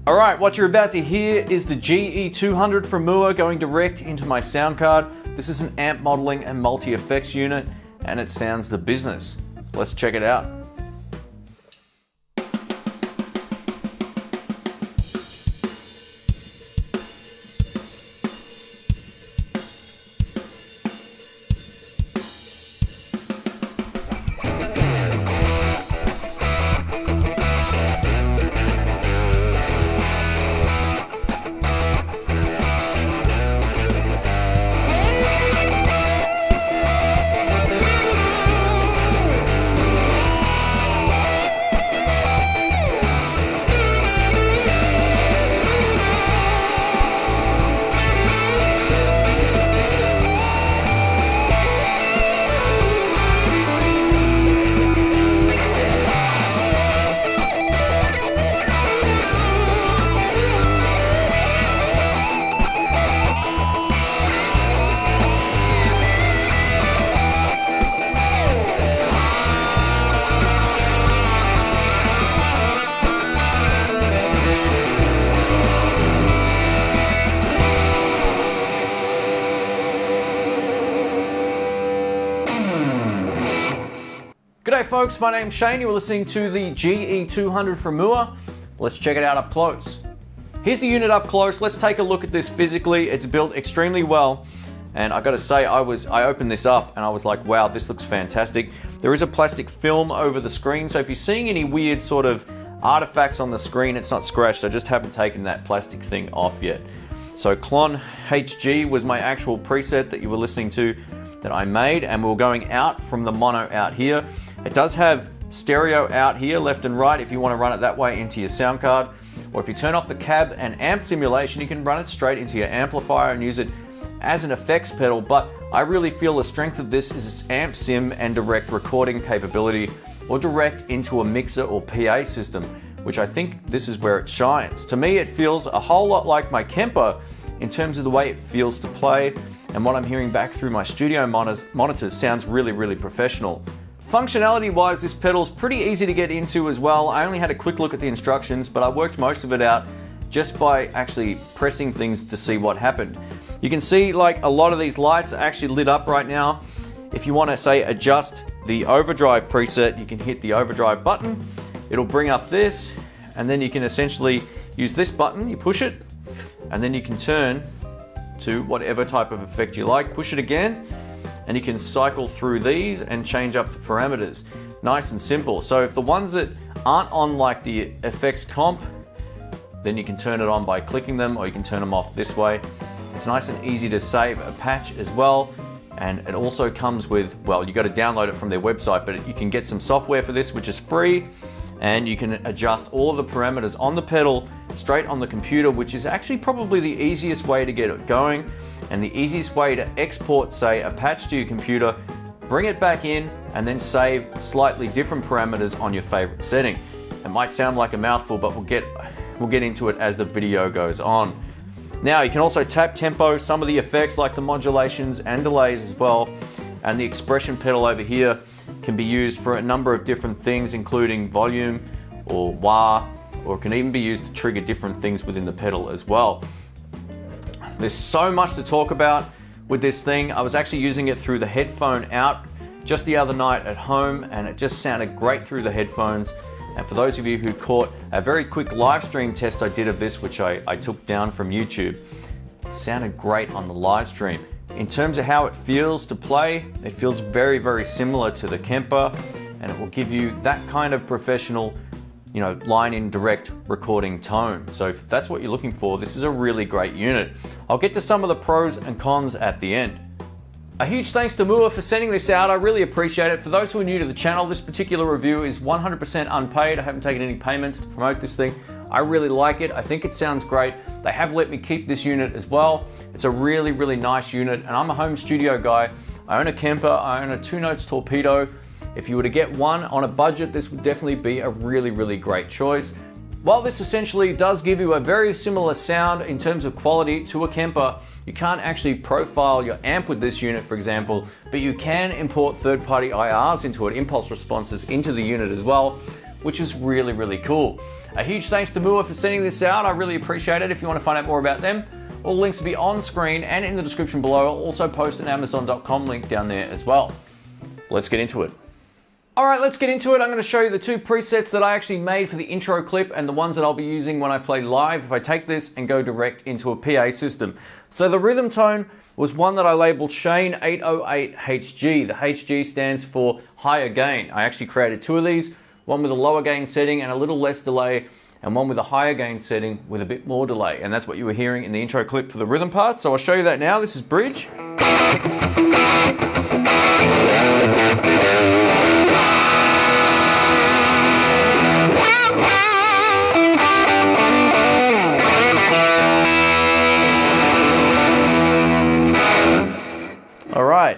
Alright, what you're about to hear is the GE200 from MOOER going direct into my sound card. This is an amp modeling and multi-effects unit, and it sounds the business. Let's check it out. G'day folks, my name's Shane. You're listening to the GE200 from MOOER. Let's check it out up close. Here's the unit up close. Let's take a look at this physically. It's built extremely well, and I gotta say, I opened this up and I was like, wow, this looks fantastic. There is a plastic film over the screen, so if you're seeing any weird sort of artifacts on the screen, it's not scratched. I just haven't taken that plastic thing off yet. So Clon HG was my actual preset that you were listening to that I made, and we were going out from the mono out here. It does have stereo out here, left and right, if you want to run it that way into your sound card. Or if you turn off the cab and amp simulation, you can run it straight into your amplifier and use it as an effects pedal. But I really feel the strength of this is its amp sim and direct recording capability, or direct into a mixer or PA system, which I think this is where it shines. To me, it feels a whole lot like my Kemper in terms of the way it feels to play, and what I'm hearing back through my studio monitors sounds really, really professional. Functionality wise, this pedal's pretty easy to get into as well. I only had a quick look at the instructions, but I worked most of it out just by actually pressing things to see what happened. You can see like a lot of these lights are actually lit up right now. If you want to say adjust the overdrive preset, you can hit the overdrive button. It'll bring up this, and then you can essentially use this button, you push it, and then you can turn to whatever type of effect you like. Push it again, and you can cycle through these and change up the parameters. Nice and simple. So if the ones that aren't on like the effects comp, then you can turn it on by clicking them, or you can turn them off this way. It's nice and easy to save a patch as well. And it also comes with, well, you got to download it from their website, but you can get some software for this, which is free. And you can adjust all of the parameters on the pedal straight on the computer, which is actually probably the easiest way to get it going, and the easiest way to export, say, a patch to your computer, bring it back in, and then save slightly different parameters on your favorite setting. It might sound like a mouthful, but we'll get into it as the video goes on. Now, you can also tap tempo, some of the effects like the modulations and delays as well, and the expression pedal over here can be used for a number of different things, including volume or wah, or it can even be used to trigger different things within the pedal as well. There's so much to talk about with this thing. I was actually using it through the headphone out just the other night at home, and it just sounded great through the headphones. And for those of you who caught a very quick live stream test I did of this, which I took down from YouTube, it sounded great on the live stream. In terms of how it feels to play, it feels very, very similar to the Kemper, and it will give you that kind of professional, line in direct recording tone. So if that's what you're looking for, this is a really great unit. I'll get to some of the pros and cons at the end. A huge thanks to MOOER for sending this out. I really appreciate it. For those who are new to the channel, this particular review is 100% unpaid. I haven't taken any payments to promote this thing. I really like it. I think it sounds great. They have let me keep this unit as well. It's a really, really nice unit, and I'm a home studio guy. I own a Kemper, I own a 2 Notes Torpedo. If you were to get one on a budget, this would definitely be a really, really great choice. While this essentially does give you a very similar sound in terms of quality to a Kemper, you can't actually profile your amp with this unit, for example, but you can import third-party IRs into it, impulse responses into the unit as well, which is really, really cool. A huge thanks to MOOER for sending this out. I really appreciate it. If you want to find out more about them, all the links will be on screen and in the description below. I'll also post an Amazon.com link down there as well. Let's get into it. All right, let's get into it. I'm going to show you the two presets that I actually made for the intro clip and the ones that I'll be using when I play live if I take this and go direct into a PA system. So the rhythm tone was one that I labeled Shane 808HG. The HG stands for higher gain. I actually created two of these, one with a lower gain setting and a little less delay, and one with a higher gain setting with a bit more delay. And that's what you were hearing in the intro clip for the rhythm part. So I'll show you that now. This is bridge. All right,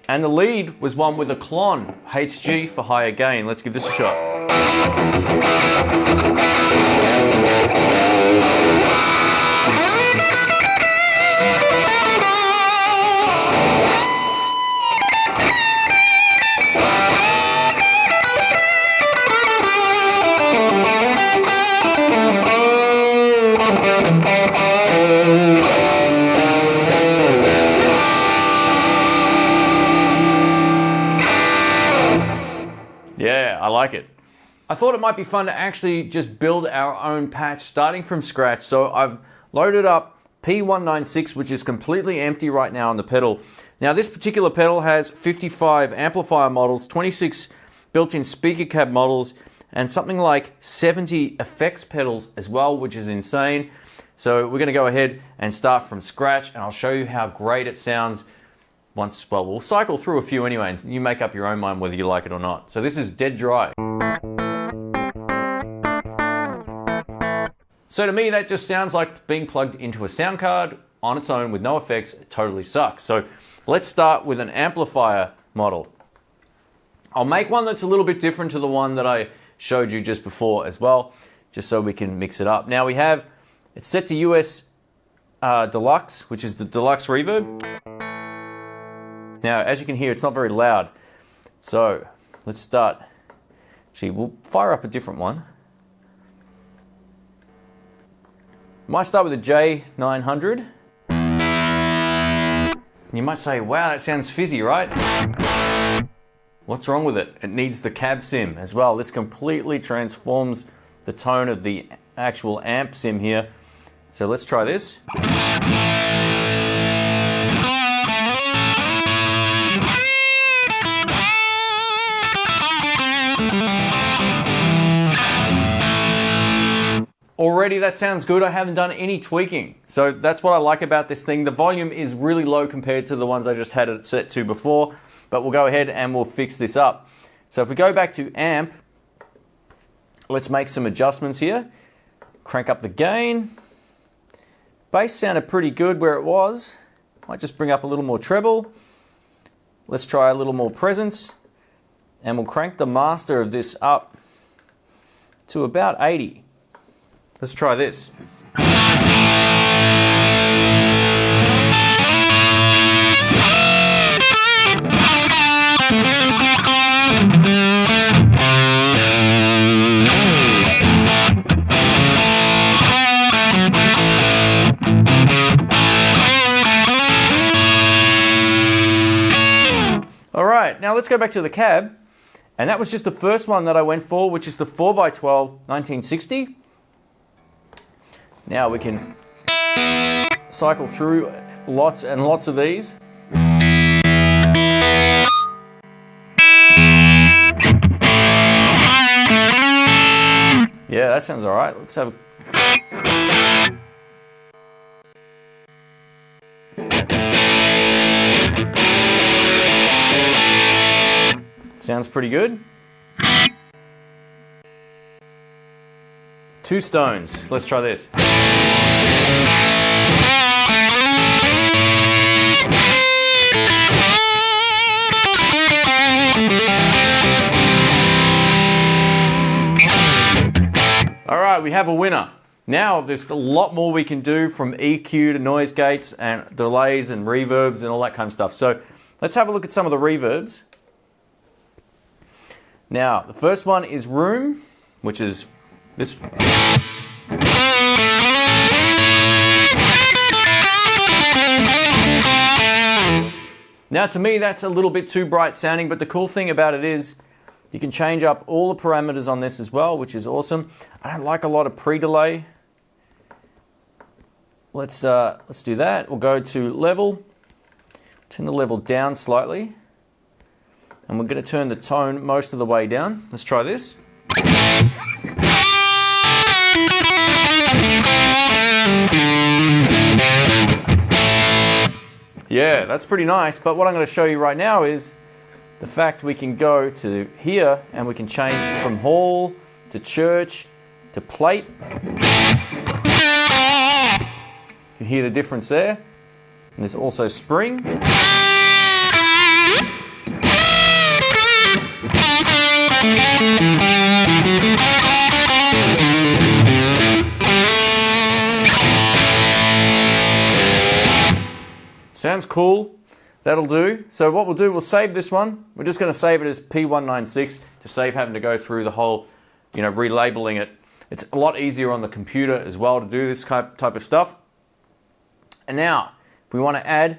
and the lead was one with a clon, HG for higher gain. Let's give this a shot. Yeah, I like it. I thought it might be fun to actually just build our own patch starting from scratch. So I've loaded up P196, which is completely empty right now on the pedal. Now this particular pedal has 55 amplifier models, 26 built-in speaker cab models, and something like 70 effects pedals as well, which is insane. So we're gonna go ahead and start from scratch, and I'll show you how great it sounds once, well, we'll cycle through a few anyway, and you make up your own mind whether you like it or not. So this is dead dry. So to me, that just sounds like being plugged into a sound card on its own with no effects. It totally sucks. So let's start with an amplifier model. I'll make one that's a little bit different to the one that I showed you just before as well, just so we can mix it up. Now we have, it's set to US Deluxe, which is the Deluxe Reverb. Now, as you can hear, it's not very loud. So let's start. Actually, we'll fire up a different one. Might start with a J900. You might say, wow, that sounds fizzy, right? What's wrong with it? It needs the cab sim as well. This completely transforms the tone of the actual amp sim here. So let's try this. Already that sounds good. I haven't done any tweaking. So that's what I like about this thing. The volume is really low compared to the ones I just had it set to before, but we'll go ahead and we'll fix this up. So if we go back to amp, let's make some adjustments here. Crank up the gain. Bass sounded pretty good where it was. Might just bring up a little more treble. Let's try a little more presence. And we'll crank the master of this up to about 80. Let's try this. All right, now let's go back to the cab. And that was just the first one that I went for, which is the 4x12 1960. Now we can cycle through lots and lots of these. Yeah, that sounds all right. Let's have sounds pretty good. Two stones. Let's try this. All right, we have a winner. Now there's a lot more we can do, from EQ to noise gates and delays and reverbs and all that kind of stuff. So let's have a look at some of the reverbs. Now, the first one is room, which is this. Now, to me, that's a little bit too bright sounding, but the cool thing about it is you can change up all the parameters on this as well, which is awesome. I don't like a lot of pre-delay. Let's do that. We'll go to level, turn the level down slightly, and we're going to turn the tone most of the way down. Let's try this. Yeah, that's pretty nice, but what I'm going to show you right now is the fact we can go to here and we can change from hall to church to plate. You can hear the difference there. And there's also spring. Sounds cool. That'll do. So what we'll do, we'll save this one. We're just going to save it as P196 to save having to go through the whole, relabeling it. It's a lot easier on the computer as well to do this type of stuff. And now, if we want to add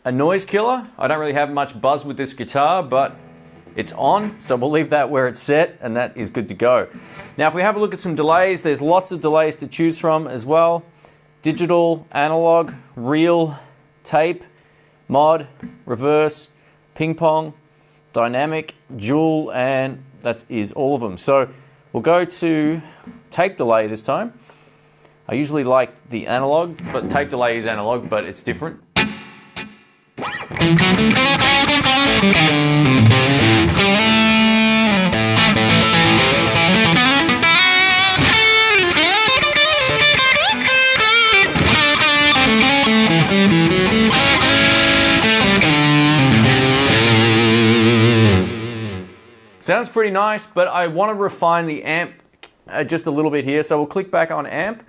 a noise killer, I don't really have much buzz with this guitar, but it's on, so we'll leave that where it's set, and that is good to go. Now, if we have a look at some delays, there's lots of delays to choose from as well. Digital, analog, real, tape, mod, reverse, ping pong, dynamic, dual, and that is all of them. So we'll go to tape delay this time. I usually like the analog, but tape delay is analog, but it's different. Sounds pretty nice, but I want to refine the amp just a little bit here. So we'll click back on amp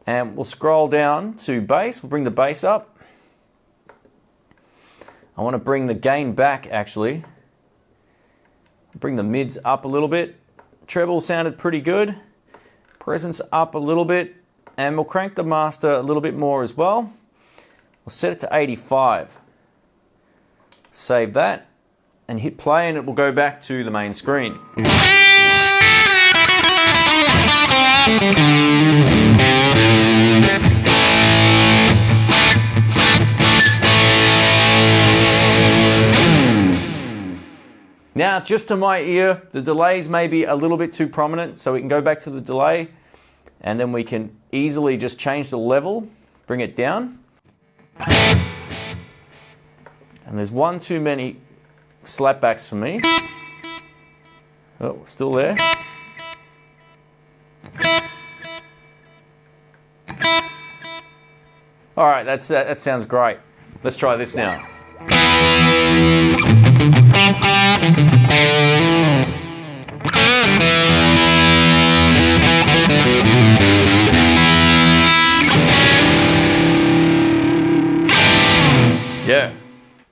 and we'll scroll down to bass. We'll bring the bass up. I want to bring the gain back actually. Bring the mids up a little bit. Treble sounded pretty good. Presence up a little bit. And we'll crank the master a little bit more as well. We'll set it to 85. Save that. And hit play and it will go back to the main screen. Now, just to my ear, the delays may be a little bit too prominent, so we can go back to the delay and then we can easily just change the level, bring it down. And there's one too many slapbacks for me. Oh, still there. All right, that sounds great. Let's try this now. Yeah.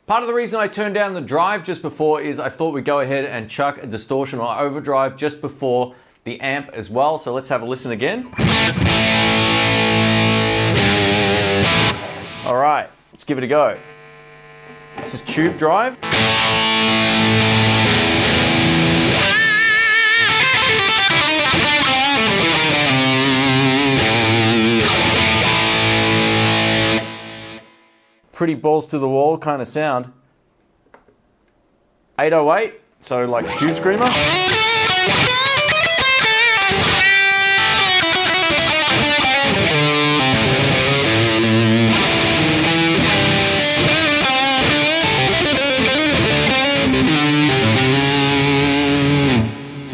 Part of the reason I turned down the drive just before is I thought we'd go ahead and chuck a distortion or overdrive just before the amp as well. So let's have a listen again. All right, let's give it a go. This is tube drive. Pretty balls to the wall kind of sound. 808, so like a tube screamer.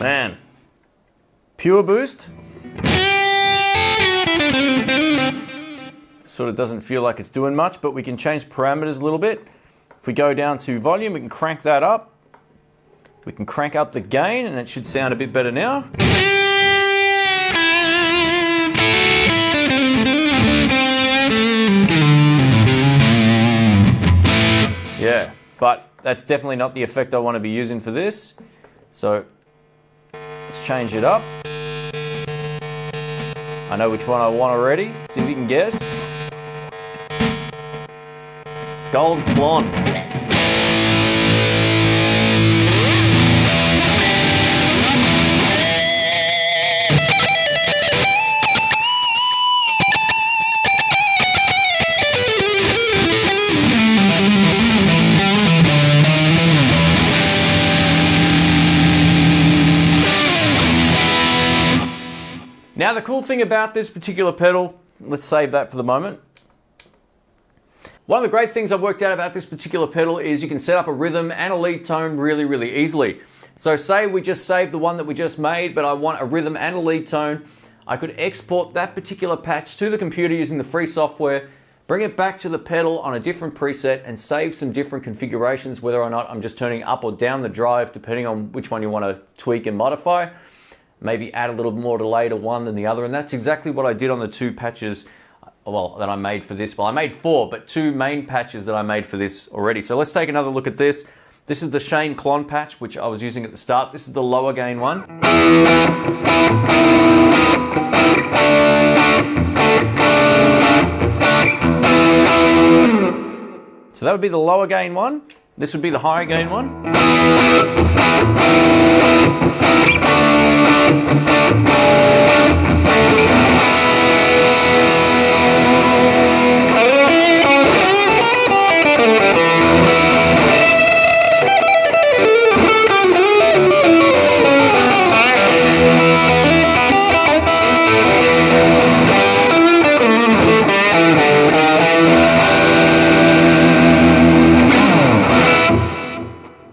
Man, pure boost. Sort of doesn't feel like it's doing much, but we can change parameters a little bit. If we go down to volume, we can crank that up. We can crank up the gain, and it should sound a bit better now. Yeah, but that's definitely not the effect I want to be using for this. So let's change it up. I know which one I want already. See if you can guess. Gold Blonde. Now the cool thing about this particular pedal, let's save that for the moment. One of the great things I've worked out about this particular pedal is you can set up a rhythm and a lead tone really, really easily. So say we just saved the one that we just made, but I want a rhythm and a lead tone. I could export that particular patch to the computer using the free software, bring it back to the pedal on a different preset and save some different configurations, whether or not I'm just turning up or down the drive, depending on which one you want to tweak and modify. Maybe add a little more delay to one than the other, and that's exactly what I did on the two patches, well, that I made for this. Well, I made 4, but 2 main patches that I made for this already. So let's take another look at this. This is the Shane Klon patch, which I was using at the start. This is the lower gain one. So that would be the lower gain one. This would be the higher gain one.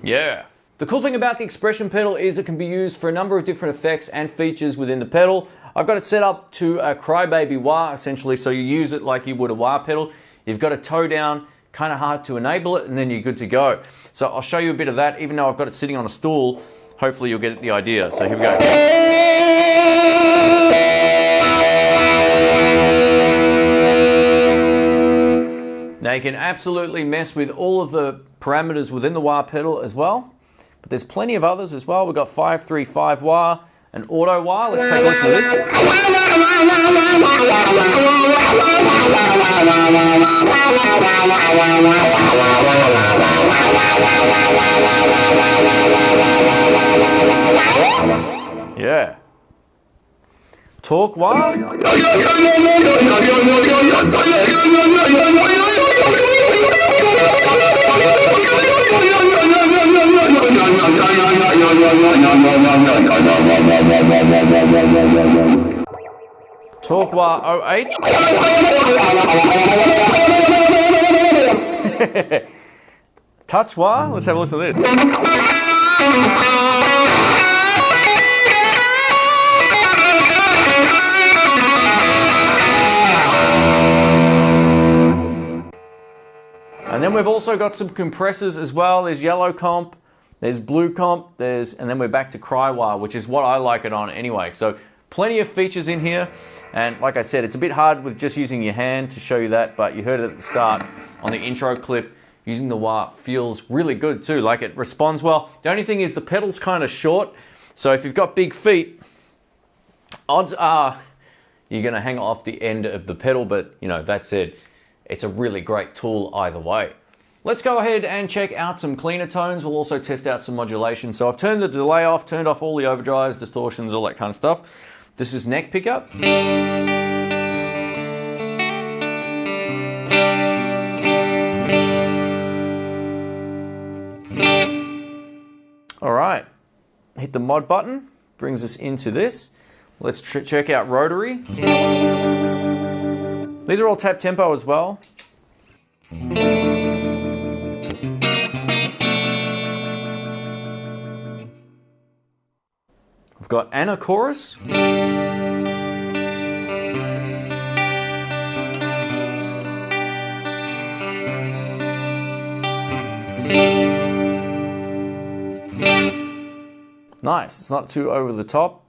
Yeah. The cool thing about the expression pedal is it can be used for a number of different effects and features within the pedal. I've got it set up to a crybaby wah, essentially, so you use it like you would a wah pedal. You've got a toe down, kind of hard to enable it, and then you're good to go. So I'll show you a bit of that, even though I've got it sitting on a stool. Hopefully you'll get the idea. So here we go. Now you can absolutely mess with all of the parameters within the wah pedal as well, but there's plenty of others as well. We've got 535 wah and auto wah. Let's take a listen to this. Yeah. Torque wah. Torque wah OH. Touch wah. Let's have a listen to this. And then we've also got some compressors as well. There's yellow comp, there's blue comp, and then we're back to cry wah, which is what I like it on anyway. So plenty of features in here. And like I said, it's a bit hard with just using your hand to show you that, but you heard it at the start on the intro clip. Using the wah feels really good too, like it responds well. The only thing is the pedal's kind of short, so if you've got big feet, odds are you're gonna hang off the end of the pedal, but you know, that said, it's a really great tool either way. Let's go ahead and check out some cleaner tones. We'll also test out some modulation. So I've turned the delay off, turned off all the overdrives, distortions, all that kind of stuff. This is neck pickup. All right, hit the mod button, brings us into this. Let's check out rotary. These are all tap tempo as well. We've got Anna chorus. Nice, it's not too over the top.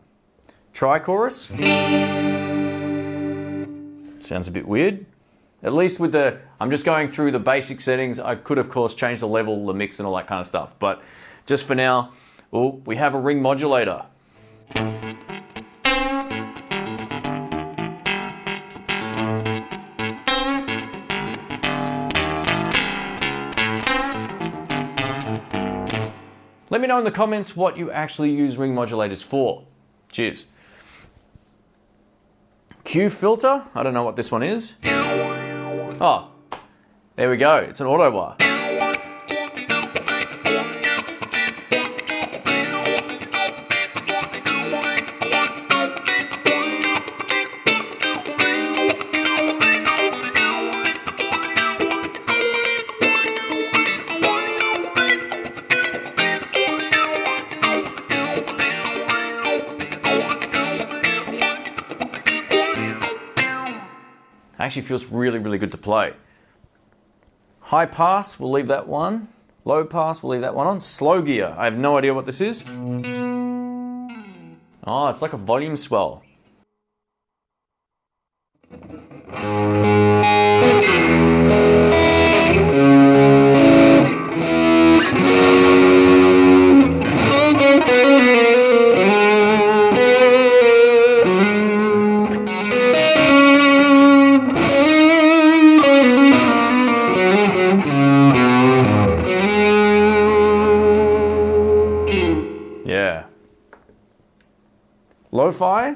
Tri-chorus. Sounds a bit weird. At least with the, I'm just going through the basic settings. I could of course change the level, the mix and all that kind of stuff. But just for now, Oh, we have a ring modulator. Let me know in the comments what you actually use ring modulators for. Cheers. Q filter, I don't know what this one is. Oh, there we go, it's an auto wire. Actually feels really, really good to play. High pass, we'll leave that one. Low pass, we'll leave that one on. Slow gear, I have no idea what this is. Oh, it's like a volume swell. Yeah. Lo-fi.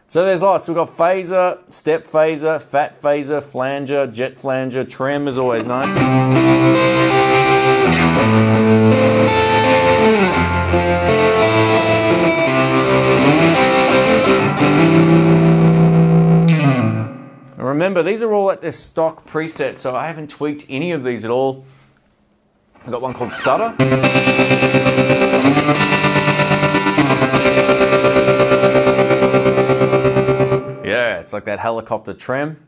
So there's lots. We've got phaser, step phaser, fat phaser, flanger, jet flanger, trem is always nice. Remember, these are all at their stock preset, so I haven't tweaked any of these at all. I've got one called Stutter. Yeah, it's like that helicopter trem.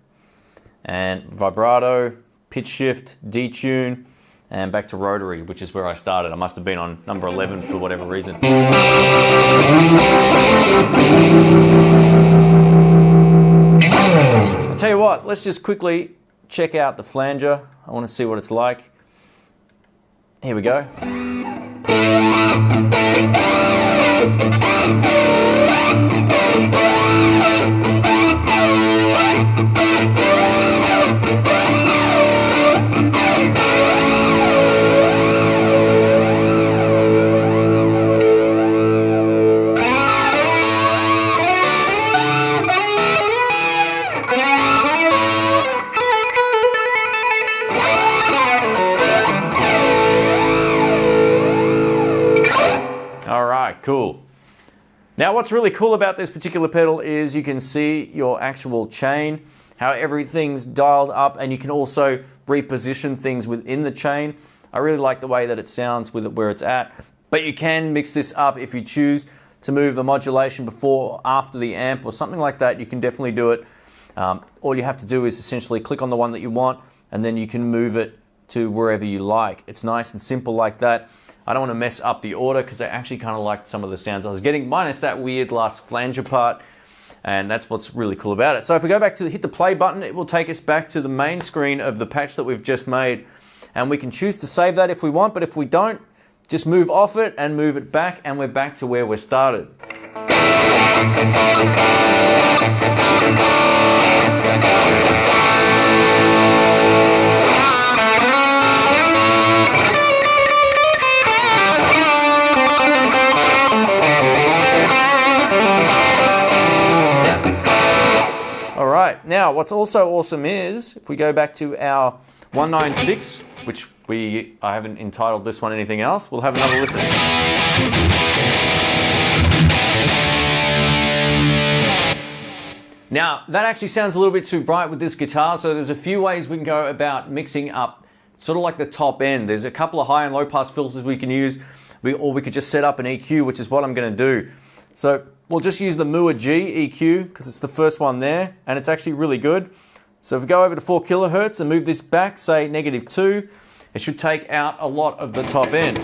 And vibrato, pitch shift, detune, and back to rotary, which is where I started. I must have been on number 11 for whatever reason. I'll tell you what, let's just quickly check out the flanger. I want to see what it's like. Here we go. Cool. Now what's really cool about this particular pedal is you can see your actual chain, how everything's dialed up, and you can also reposition things within the chain. I really like the way that it sounds with it where it's at, but you can mix this up if you choose to move the modulation before or after the amp or something like that. You can definitely do it. All you have to do is essentially click on the one that you want, and then you can move it to wherever you like. It's nice and simple like that. I don't want to mess up the order because I actually kind of liked some of the sounds I was getting, minus that weird last flanger part, and that's what's really cool about it. So if we go back to hit the play button, it will take us back to the main screen of the patch that we've just made, and we can choose to save that if we want, but if we don't, just move off it and move it back, and we're back to where we started. Now, what's also awesome is, if we go back to our 196, which I haven't entitled this one anything else, we'll have another listen. Now, that actually sounds a little bit too bright with this guitar, so there's a few ways we can go about mixing up sort of like the top end. There's a couple of high and low pass filters we can use, or we could just set up an EQ, which is what I'm going to do. So we'll just use the MOOER G EQ because it's the first one there, and it's actually really good. So if we go over to 4 kilohertz and move this back, say -2, it should take out a lot of the top end.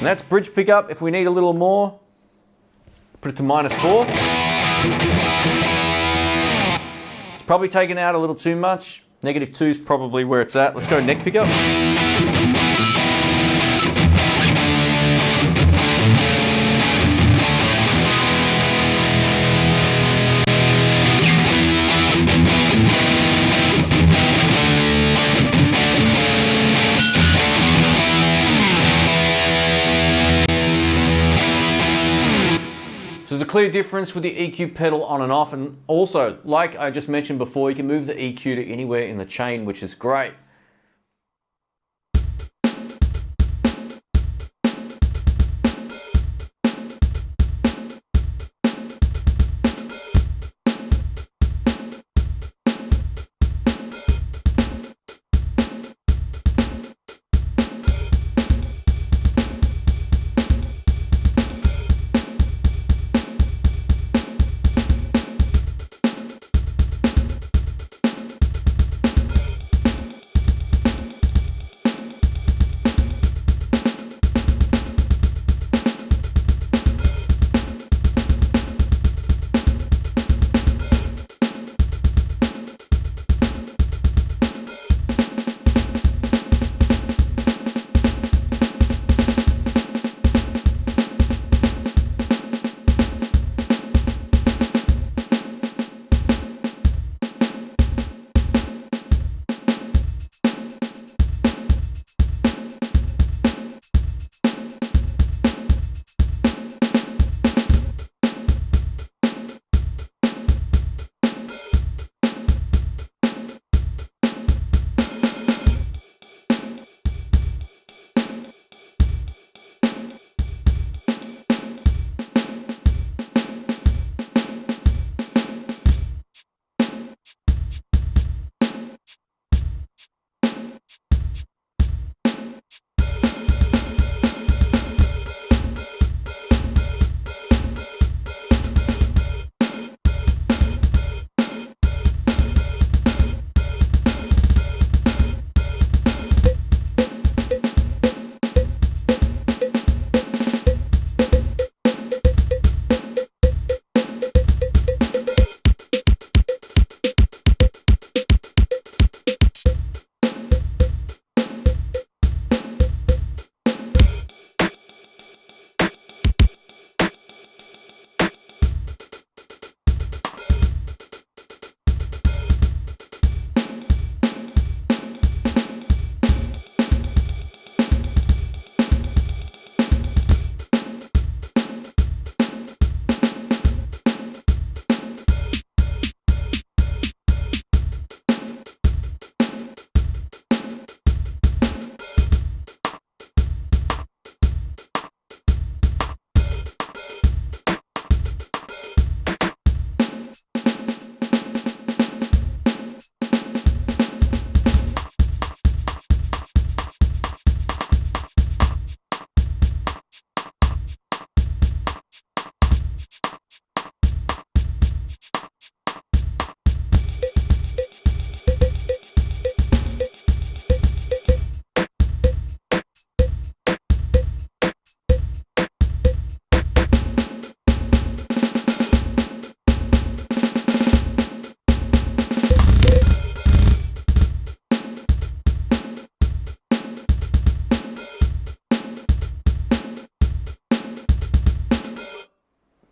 that's bridge pickup. If we need a little more, put it to -4. It's probably taken out a little too much. -2 is probably where it's at. Let's go neck pickup. So there's a clear difference with the EQ pedal on and off, and also, like I just mentioned before, you can move the EQ to anywhere in the chain, which is great.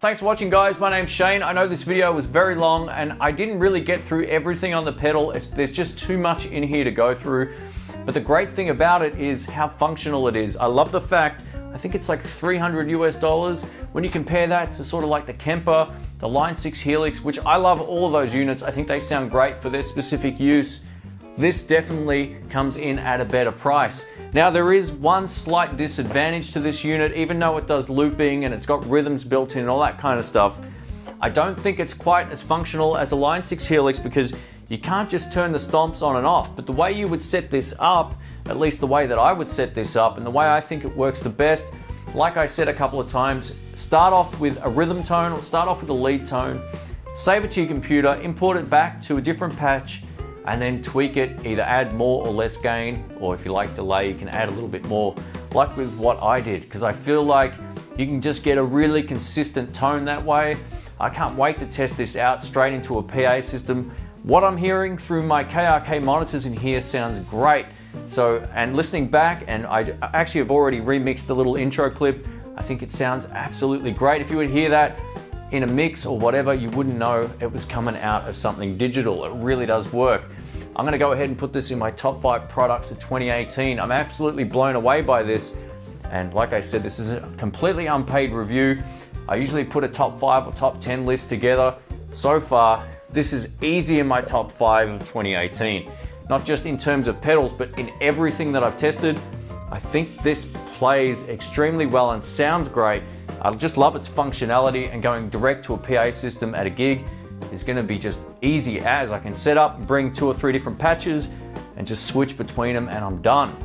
Thanks for watching, guys. My name's Shane. I know this video was very long and I didn't really get through everything on the pedal. There's just too much in here to go through. But the great thing about it is how functional it is. I love the fact, I think it's like $300 US. When you compare that to sort of like the Kemper, the Line 6 Helix, which I love all of those units. I think they sound great for their specific use. This definitely comes in at a better price. Now, there is one slight disadvantage to this unit, even though it does looping and it's got rhythms built in and all that kind of stuff. I don't think it's quite as functional as a Line 6 Helix because you can't just turn the stomps on and off. But the way you would set this up, at least the way that I would set this up and the way I think it works the best, like I said a couple of times, start off with a rhythm tone or start off with a lead tone, save it to your computer, import it back to a different patch, and then tweak it, either add more or less gain, or if you like delay, you can add a little bit more, like with what I did, because I feel like you can just get a really consistent tone that way. I can't wait to test this out straight into a PA system. What I'm hearing through my KRK monitors in here sounds great. So, and listening back, and I actually have already remixed the little intro clip, I think it sounds absolutely great. If you would hear that in a mix or whatever, you wouldn't know it was coming out of something digital. It really does work. I'm gonna go ahead and put this in my top 5 products of 2018. I'm absolutely blown away by this. And like I said, this is a completely unpaid review. I usually put a top 5 or top 10 list together. So far, this is easy in my top 5 of 2018. Not just in terms of pedals, but in everything that I've tested. I think this plays extremely well and sounds great. I just love its functionality, and going direct to a PA system at a gig is gonna be just easy as I can set up, bring 2 or 3 different patches and just switch between them and I'm done.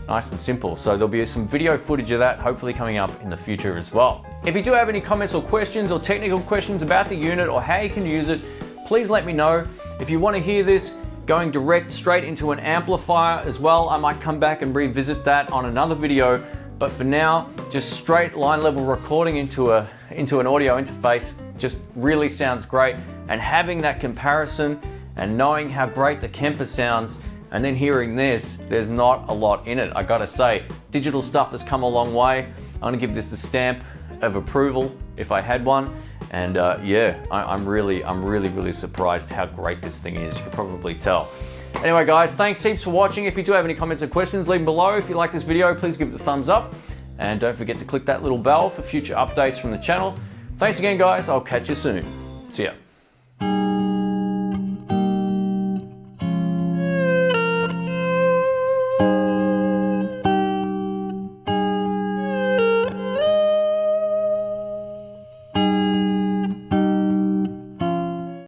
Nice and simple. So there'll be some video footage of that hopefully coming up in the future as well. If you do have any comments or questions or technical questions about the unit or how you can use it, please let me know. If you want to hear this going direct straight into an amplifier as well, I might come back and revisit that on another video. But for now, just straight line level recording into an audio interface just really sounds great. And having that comparison and knowing how great the Kemper sounds, and then hearing this, there's not a lot in it, I gotta say. Digital stuff has come a long way. I'm gonna give this the stamp of approval if I had one. And yeah, I'm really surprised how great this thing is. You can probably tell. Anyway guys, thanks heaps for watching. If you do have any comments or questions, leave them below. If you like this video, please give it a thumbs up. And don't forget to click that little bell for future updates from the channel. Thanks again guys, I'll catch you soon. See ya.